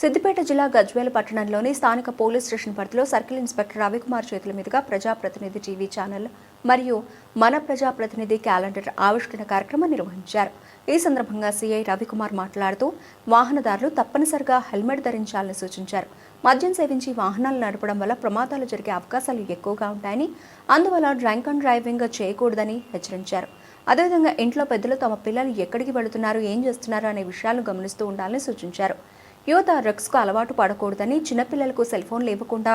సిద్దిపేట జిల్లా గజ్వేల్ పట్టణంలోని స్థానిక పోలీస్ స్టేషన్ పరిధిలో సర్కిల్ ఇన్స్పెక్టర్ రవికుమార్ చేతుల మీదుగా ప్రజాప్రతినిధి టీవీ ఛానల్ మరియు మన ప్రజాప్రతినిధి క్యాలెండర్ ఆవిష్కరణ కార్యక్రమం నిర్వహించారు. ఈ సందర్భంగా సీఐ రవికుమార్ మాట్లాడుతూ వాహనదారులు తప్పనిసరిగా హెల్మెట్ ధరించాలని సూచించారు. మద్యం సేవించి వాహనాలు నడపడం వల్ల ప్రమాదాలు జరిగే అవకాశాలు ఎక్కువగా ఉంటాయని, అందువల్ల డ్రంక్ అండ్ డ్రైవింగ్ చేయకూడదని హెచ్చరించారు. అదేవిధంగా ఇంట్లో పెద్దలు తమ పిల్లలు ఎక్కడికి వెళుతున్నారు, ఏం చేస్తున్నారు అనే విషయాలను గమనిస్తూ ఉండాలని సూచించారు. యువత డ్రగ్స్కు అలవాటు పడకూడదని, చిన్నపిల్లలకు సెల్ ఫోన్లు ఇవ్వకుండా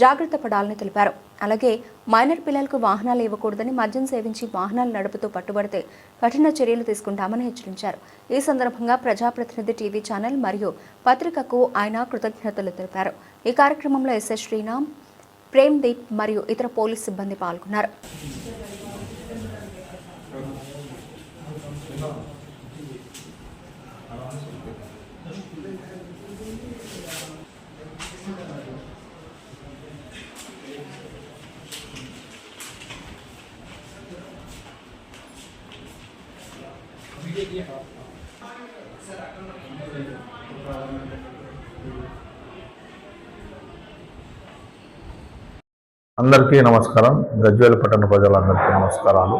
జాగ్రత్త పడాలని తెలిపారు. అలాగే మైనర్ పిల్లలకు వాహనాలు ఇవ్వకూడదని, మద్యం సేవించి వాహనాలు నడుపుతూ పట్టుబడితే కఠిన చర్యలు తీసుకుంటామని హెచ్చరించారు. ఈ సందర్భంగా ప్రజాప్రతినిధి టీవీ ఛానల్ మరియు పత్రికకు ఆయన కృతజ్ఞతలు తెలిపారు. ఈ కార్యక్రమంలో ఎస్ఐ శ్రీరామ్, ప్రేమ్ దీప్ మరియు ఇతర పోలీస్ సిబ్బంది పాల్గొన్నారు. అందరికీ నమస్కారం. గజ్వేల్ పట్టణ ప్రజలందరికీ నమస్కారాలు.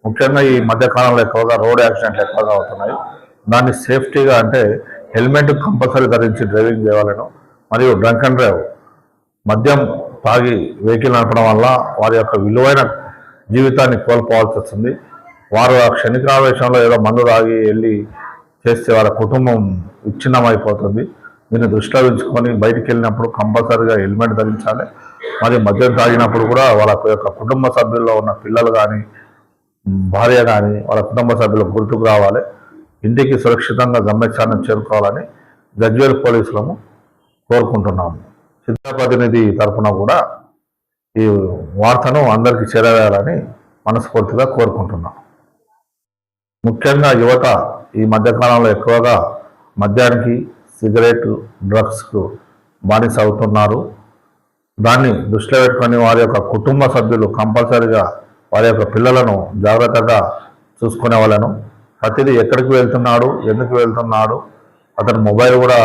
ముఖ్యంగా ఈ మధ్యకాలంలో ఎక్కువగా రోడ్ యాక్సిడెంట్లు ఎక్కువగా అవుతున్నాయి. దాన్ని సేఫ్టీగా అంటే హెల్మెట్ కంపల్సరీ ధరించి డ్రైవింగ్ చేయాలను, మరియు డ్రంక్ అండ్ డ్రైవ్ మద్యం తాగి వెహికల్ నడపడం వల్ల వారి యొక్క విలువైన జీవితాన్ని కోల్పోవాల్సి వస్తుంది. వారు ఆ క్షణికావేశంలో ఏదో మందు తాగి వెళ్ళి చేస్తే వాళ్ళ కుటుంబం విచ్ఛిన్నమైపోతుంది. దీన్ని దృష్టిలో ఉంచుకొని బయటికి వెళ్ళినప్పుడు కంపల్సరీగా హెల్మెట్ ధరించాలి. మరియు మద్యం తాగినప్పుడు కూడా వాళ్ళ యొక్క కుటుంబ సభ్యుల్లో ఉన్న పిల్లలు కానీ, భార్య కానీ వాళ్ళ కుటుంబ సభ్యులకు గుర్తుకు రావాలి. ఇంటికి సురక్షితంగా గమ్యస్థానం చేరుకోవాలని గజ్వేల్ పోలీసులను కోరుకుంటున్నాము. ప్రజాప్రతినిధి తరఫున కూడా ఈ వార్తను అందరికీ చేరవేయాలని మనస్ఫూర్తిగా కోరుకుంటున్నాం. ముఖ్యంగా యువత ఈ మధ్యకాలంలో ఎక్కువగా మద్యానికి, సిగరెట్, డ్రగ్స్కు బానిస అవుతున్నారు. దాన్ని దృష్టిలో పెట్టుకొని వారి యొక్క కుటుంబ సభ్యులు కంపల్సరీగా వారి యొక్క పిల్లలను జాగ్రత్తగా చూసుకునే వాళ్ళను, ప్రతిదీ ఎక్కడికి వెళ్తున్నాడు, ఎందుకు వెళ్తున్నాడు, అతని మొబైల్ కూడా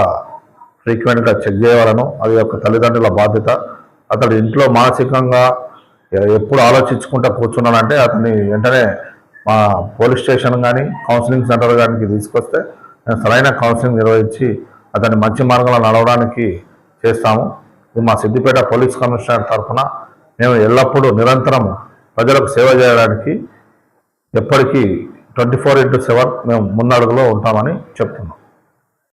ఫ్రీక్వెంట్గా చెక్ చేయవాలను. అది యొక్క తల్లిదండ్రుల బాధ్యత. అతడు ఇంట్లో మానసికంగా ఎప్పుడు ఆలోచించుకుంటూ కూర్చున్నాడంటే అతన్ని వెంటనే మా పోలీస్ స్టేషన్ కానీ, కౌన్సిలింగ్ సెంటర్ కానీ తీసుకొస్తే మేము సరైన కౌన్సిలింగ్ నిర్వహించి అతన్ని మంచి మార్గంలో నడవడానికి చేస్తాము. ఇది మా సిద్దిపేట పోలీస్ కమిషనర్ తరఫున మేము ఎల్లప్పుడూ నిరంతరం ప్రజలకు సేవ చేయడానికి ఎప్పటికీ 24/7 మేము ముందడుగులో ఉంటామని చెప్తున్నాం.